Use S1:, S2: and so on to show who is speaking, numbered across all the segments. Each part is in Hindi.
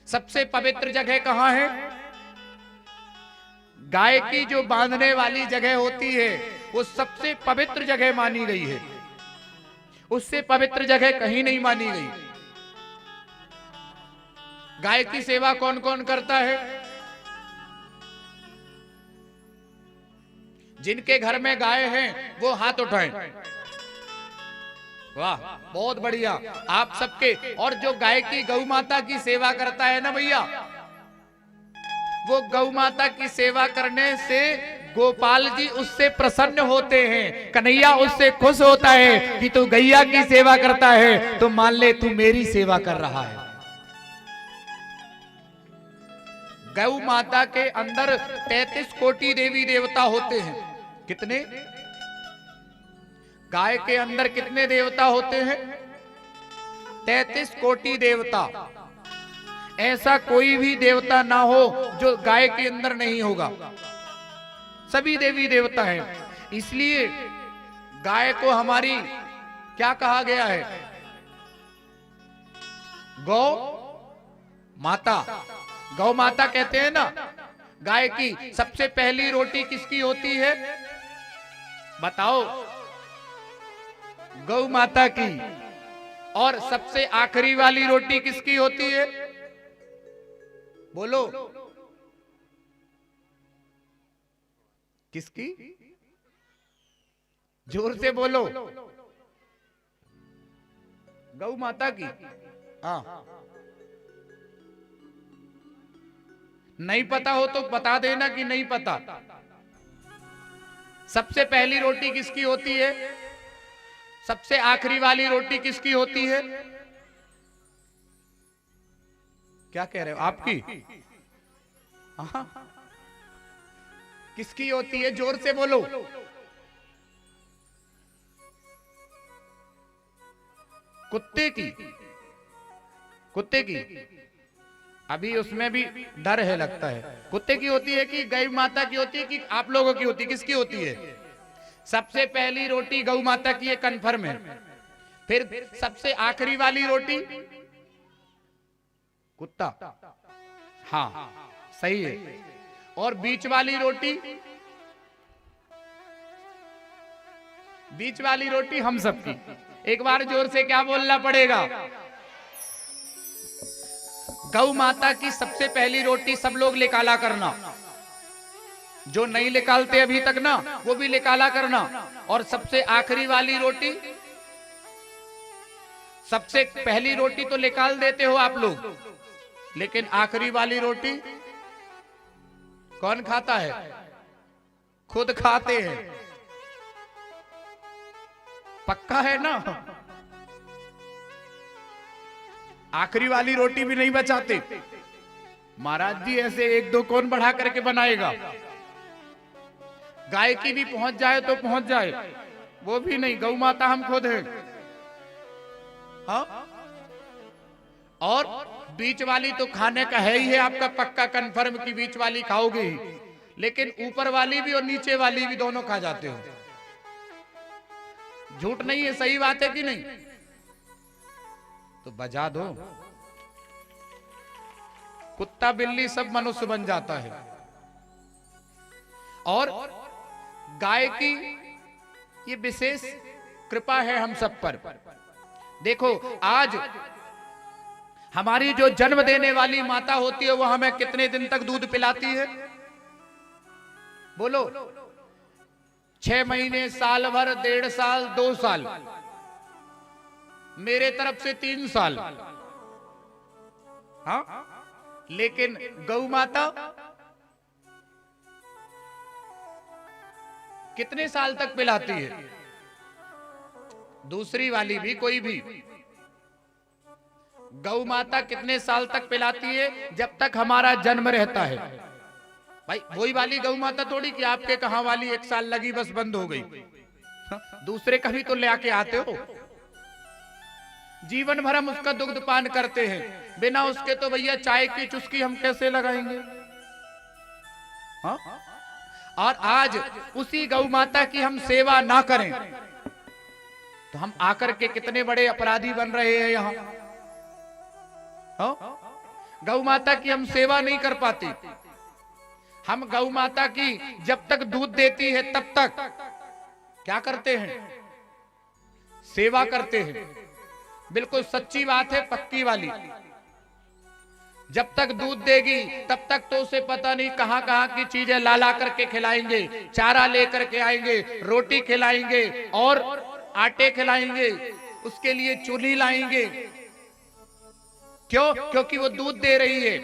S1: सबसे पवित्र जगह कहां है? गाय की जो बांधने वाली जगह होती है वो सबसे पवित्र जगह मानी गई है, उससे पवित्र जगह कहीं नहीं मानी गई। गाय की सेवा कौन कौन करता है? जिनके घर में गाय है वो हाथ उठाएं। वाह, बहुत बढ़िया आप सबके। और जो गाय की गौ माता की सेवा करता है ना भैया, वो गौ माता की सेवा करने से गोपाल जी उससे प्रसन्न होते हैं, कन्हैया उससे खुश होता है कि तू गैया की सेवा करता है तो मान ले तू मेरी सेवा कर रहा है। गौ माता के अंदर 33 कोटि देवी देवता होते हैं। कितने? गाय के अंदर कितने देवता होते हैं? 33 कोटि देवता। ऐसा कोई भी देवता ना हो जो गाय के अंदर नहीं होगा, सभी देवी देवता हैं। इसलिए गाय को हमारी क्या कहा गया है? गौ माता। गौ माता कहते हैं ना। गाय की सबसे पहली रोटी किसकी होती है बताओ? गौ माता की। और सबसे आखिरी वाली रोटी किसकी होती है? बोलो किसकी? जोर से बोलो। गौ माता की। हाँ, नहीं पता हो तो बता देना कि नहीं पता। सबसे पहली रोटी किसकी होती है? सबसे आखिरी वाली रोटी किसकी होती है? क्या कह रहे हो? आपकी? हाँ, किसकी होती है? जोर से बोलो। कुत्ते की। कुत्ते की। अभी उसमें भी डर है लगता है। कुत्ते की होती है कि गौ माता की होती है कि आप लोगों की होती है? किसकी होती है? सबसे पहली रोटी गौ माता की है, कन्फर्म है। फिर सबसे आखिरी वाली रोटी कुत्ता। हाँ सही है। और बीच वाली रोटी? बीच वाली रोटी हम सबकी। एक बार जोर से क्या बोलना पड़ेगा? गौ माता की सबसे पहली रोटी सब लोग निकाला करना, जो नहीं निकालते अभी तक ना वो भी निकाला करना। और सबसे आखिरी वाली रोटी, सबसे पहली रोटी तो निकाल देते हो आप लोग, लेकिन आखिरी वाली रोटी कौन खाता है? खुद खाते हैं। पक्का है ना? आखिरी वाली रोटी भी नहीं बचाते। महाराज जी ऐसे एक दो कौन बढ़ा करके बनाएगा? गाय की भी पहुंच जाए तो पहुंच जाए, वो भी नहीं। गौ माता हम खुद हैं। हाँ? और बीच वाली तो खाने का है ही है आपका पक्का कंफर्म कि बीच वाली खाओगे ही, लेकिन ऊपर वाली भी और नीचे वाली भी दोनों खा जाते हो। झूठ नहीं है, सही बात है कि नहीं? तो बजा दो। कुत्ता बिल्ली सब मनुष्य बन जाता है। और गाय की ये विशेष कृपा है हम सब पर। देखो आज हमारी जो जन्म देने वाली माता होती है वो हमें कितने दिन तक दूध पिलाती है? बोलो। 6 महीने, साल भर, 1.5 साल, 2 साल, मेरे तरफ से 3 साल। हाँ? लेकिन गौ माता कितने साल तक पिलाती है? दूसरी वाली भी, कोई भी गौ माता कितने साल तक पिलाती है? जब तक हमारा जन्म रहता है। भाई वही वाली गौ माता थोड़ी कि आपके कहां वाली 1 साल लगी बस बंद हो गई। दूसरे का भी तो ले आके आते हो। जीवन भर हम उसका दुग्ध पान करते हैं, बिना उसके तो भैया चाय की चुस्की हम कैसे लगाएंगे? हाँ? और आज उसी गौ माता की हम सेवा ना करें तो हम आकर के कितने बड़े अपराधी बन रहे हैं यहाँ। हाँ? गौ माता की हम सेवा नहीं कर पाते। हम गौ माता की जब तक दूध देती है तब तक क्या करते हैं? सेवा करते हैं। बिल्कुल सच्ची बात है, पक्की वाली। जब तक दूध देगी तब तक तो उसे पता नहीं कहां कहां की चीजें ला ला करके खिलाएंगे, चारा लेकर के आएंगे, रोटी खिलाएंगे और आटे खिलाएंगे, उसके लिए चूल्ही लाएंगे। क्यों? क्योंकि वो दूध दे रही है,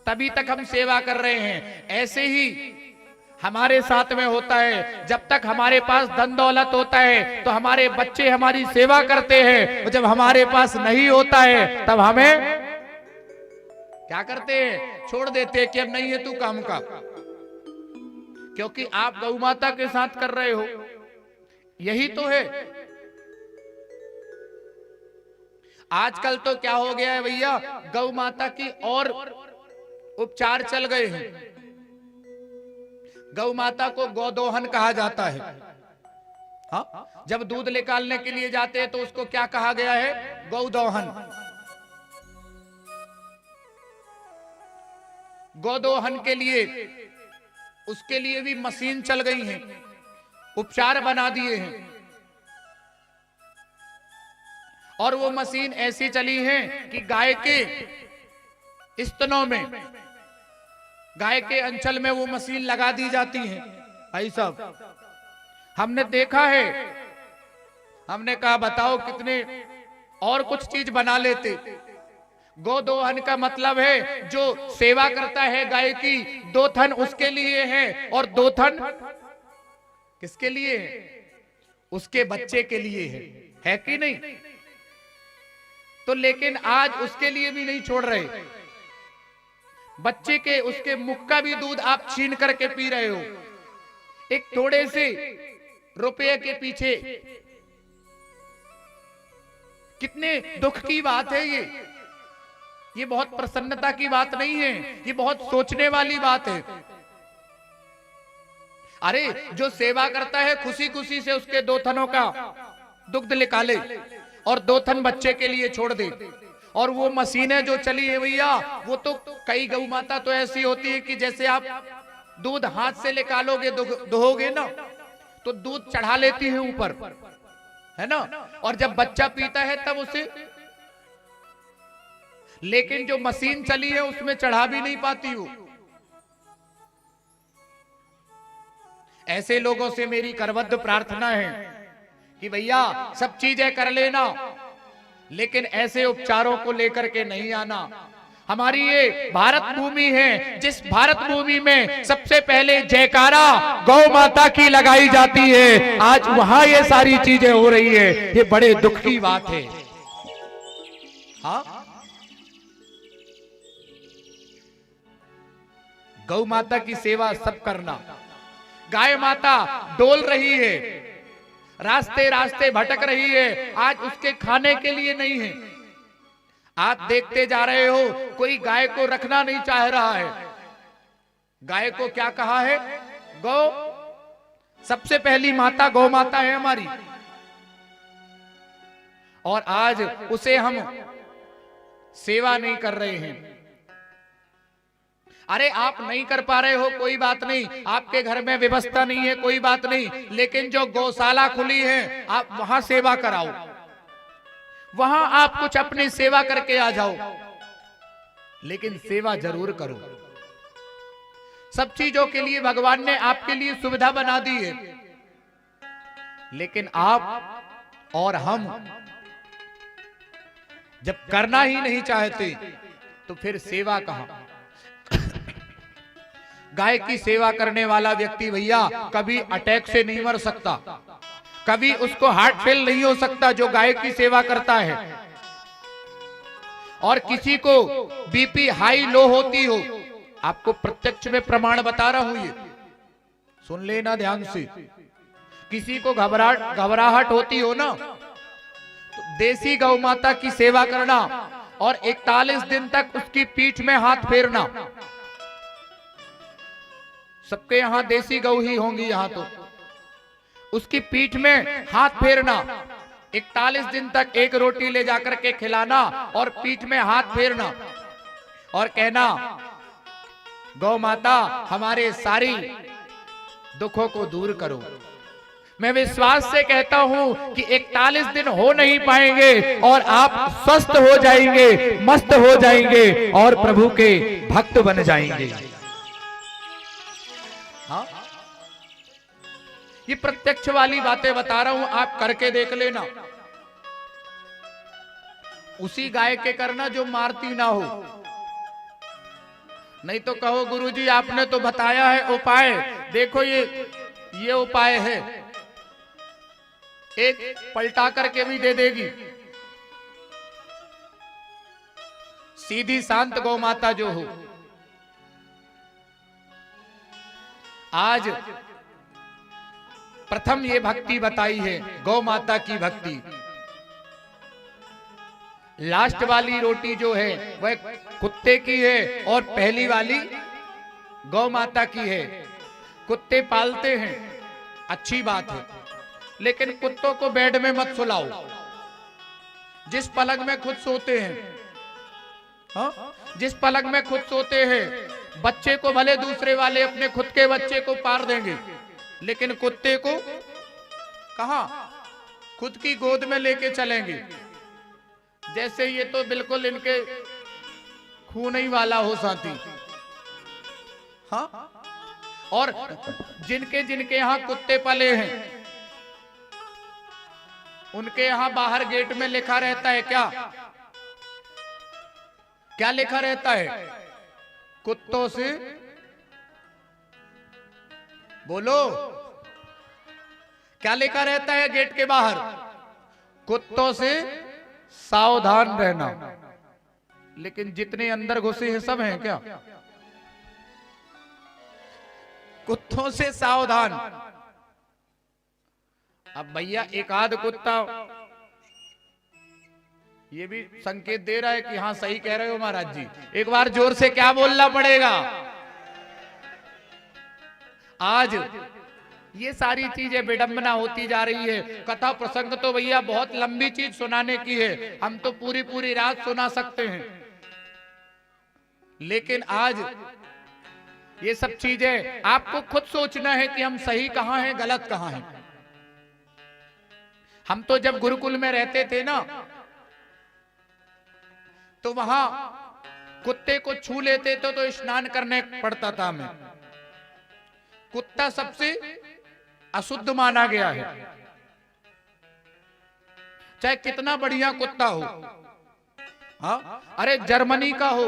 S1: तभी तक हम सेवा कर रहे हैं। ऐसे ही हमारे साथ में होता है। जब तक हमारे पास धन दौलत होता है तो हमारे बच्चे हमारी सेवा करते हैं, और जब हमारे पास नहीं होता है तब हमें क्या करते हैं? छोड़ देते हैं कि अब नहीं है तू काम का। क्योंकि आप गौ माता के साथ कर रहे हो, यही तो है। आजकल तो क्या हो गया है भैया, गौ माता की और उपचार चल गए हैं। गौ माता को गोदोहन कहा जाता है। हाँ, जब दूध निकालने के लिए जाते हैं तो उसको क्या कहा गया है? गोदोहन। गोदोहन के लिए, उसके लिए भी मशीन चल गई है, उपचार बना दिए हैं। और वो मशीन ऐसी चली है कि गाय के स्तनों में, गाय के अंचल में वो मशीन लगा दी जाती है। भाई साहब, हमने देखा है। हमने कहा बताओ कितने और कुछ चीज बना लेते। गोदोहन का मतलब है जो सेवा करता है गाय की, दो थन उसके लिए है और दो थन किसके लिए है? उसके बच्चे के लिए है कि नहीं? तो लेकिन आज उसके लिए भी नहीं छोड़ रहे। बच्चे के, उसके मुख का भी दूध आप छीन करके पी रहे हो, एक थोड़े से रुपये के पीछे। कितने दुख की बात है ये बहुत प्रसन्नता की बात नहीं है, ये बहुत सोचने वाली बात है। अरे जो सेवा करता है खुशी खुशी से उसके दो थनों का दुग्ध निकाले और दो थन बच्चे के लिए छोड़ दे। और वो मशीनें जो चली है भैया, वो तो कई गौ माता तो ऐसी होती है कि जैसे आप दूध हाथ से निकालोगे, दोहोगे ना, तो दूध चढ़ा लेती है ऊपर, है ना, और जब बच्चा पीता है तब उसे, लेकिन जो मशीन चली है उसमें चढ़ा भी नहीं पाती हो। ऐसे लोगों से मेरी करबद्ध प्रार्थना है कि भैया सब चीजें कर लेना, लेकिन ऐसे उपचारों को लेकर के नहीं आना। हमारी ये भारत भूमि है, जिस भारत भूमि में सबसे पहले जयकारा गौ माता की लगाई जाती है, आज वहां ये सारी चीजें हो रही है। ये बड़े दुख की बात है। हाँ, गौ माता की सेवा सब करना। गाय माता डोल रही है, रास्ते रास्ते भटक रही है, आज उसके खाने के लिए नहीं है। आप देखते जा रहे हो, कोई गाय को रखना नहीं चाह रहा है। गाय को क्या कहा है? गौ, सबसे पहली माता गौ माता है हमारी, और आज उसे हम सेवा नहीं कर रहे हैं। अरे आप नहीं कर पा रहे हो, कोई बात नहीं, आपके घर में व्यवस्था नहीं है, कोई बात नहीं, लेकिन जो गौशाला खुली है आप वहां सेवा कराओ, वहां आप कुछ अपनी सेवा करके आ जाओ, लेकिन सेवा जरूर करो। सब चीजों के लिए भगवान ने आपके लिए सुविधा बना दी है, लेकिन आप और हम जब करना ही नहीं चाहते तो फिर सेवा कहां? गाय की सेवा करने वाला व्यक्ति भैया कभी अटैक से नहीं मर सकता, कभी उसको हार्ट फेल नहीं हो सकता जो गाय की सेवा करता है। और किसी को बीपी हाई लो होती हो, आपको प्रत्यक्ष में प्रमाण बता रहा हूं, ये सुन लेना ध्यान से। किसी को घबराहट होती हो ना, तो देसी गौ माता की सेवा करना और 41 दिन तक उसकी पीठ में हाथ फेरना। सबके यहां देसी गौ ही होंगी, यहां तो उसकी पीठ में हाथ फेरना, 41 दिन तक एक रोटी ले जाकर के खिलाना और पीठ में हाथ फेरना। और कहना गौ माता हमारे सारी दुखों को दूर करो। मैं विश्वास से कहता हूं कि 41 दिन हो नहीं पाएंगे और आप स्वस्थ हो जाएंगे, मस्त हो जाएंगे और प्रभु के भक्त बन जाएंगे। हाँ, ये प्रत्यक्ष वाली बातें बता रहा हूं, आप करके देख लेना। उसी गाय के करना जो मारती ना हो। नहीं तो कहो गुरुजी आपने तो बताया है उपाय, देखो ये उपाय है, एक पलटा करके भी दे देगी। सीधी शांत गौ माता जो हो, आज प्रथम ये भक्ति बताई है गौ माता की भक्ति। लास्ट वाली रोटी जो है वह कुत्ते की है और पहली वाली गौ माता की है। कुत्ते पालते हैं, अच्छी बात है, लेकिन कुत्तों को बेड में मत सुलाओ जिस पलंग में खुद सोते हैं। हाँ? जिस पलंग में खुद सोते हैं, बच्चे को भले दूसरे वाले अपने खुद के बच्चे को पार देंगे, लेकिन कुत्ते को कहां, खुद की गोद में लेके चलेंगे। जैसे ये तो बिल्कुल इनके खून ही वाला हो साथी। हाँ? और जिनके जिनके यहां कुत्ते पले हैं, उनके यहां बाहर गेट में लिखा रहता है क्या लिखा रहता है? कुत्तों से बोलो, क्या लिखा रहता है गेट के बाहर? कुत्तों से सावधान रहना। लेकिन जितने अंदर घुसे हैं सब हैं क्या? कुत्तों से सावधान। अब भैया एक आध कुत्ता ये भी संकेत दे रहा है कि हाँ सही कह रहे हो महाराज जी। एक बार जोर से क्या बोलना पड़ेगा? आज ये सारी चीजें विडंबना होती जा रही है। कथा प्रसंग तो भैया बहुत लंबी चीज सुनाने की है, हम तो पूरी पूरी रात सुना सकते हैं, लेकिन आज ये सब चीजें आपको खुद सोचना है कि हम सही कहां हैं, गलत कहां हैं। हम तो जब गुरुकुल में रहते थे ना, तो वहां कुत्ते को छू लेते तो स्नान करने पड़ता था हमें। कुत्ता सबसे अशुद्ध माना गया है, चाहे कितना बढ़िया कुत्ता हो। हाँ? अरे जर्मनी का हो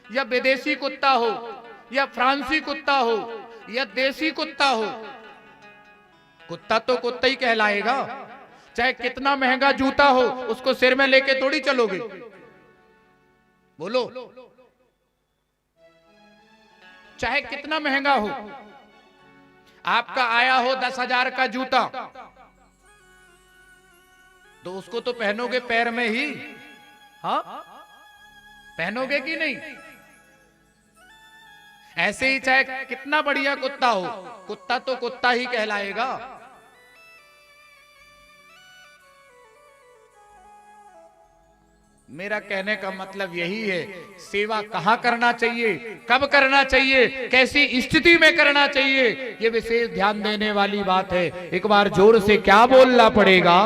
S1: या विदेशी कुत्ता हो या फ्रांसी कुत्ता हो या देसी कुत्ता हो, कुत्ता तो कुत्ता ही कहलाएगा। चाहे कितना महंगा जूता हो, उसको सिर में लेके थोड़ी चलोगे। बोलो, चाहे कितना महंगा हो, आपका आया हो 10,000 का जूता, तो उसको तो पहनोगे पैर में ही। हाँ? पहनोगे कि नहीं? ऐसे ही चाहे कितना बढ़िया कुत्ता हो, कुत्ता तो कुत्ता ही कहलाएगा। मेरा कहने का मतलब यही है, सेवा कहां करना चाहिए, कब करना चाहिए, कैसी स्थिति में करना चाहिए, ये विशेष ध्यान देने वाली बात है। एक बार जोर से क्या बोलना पड़ेगा?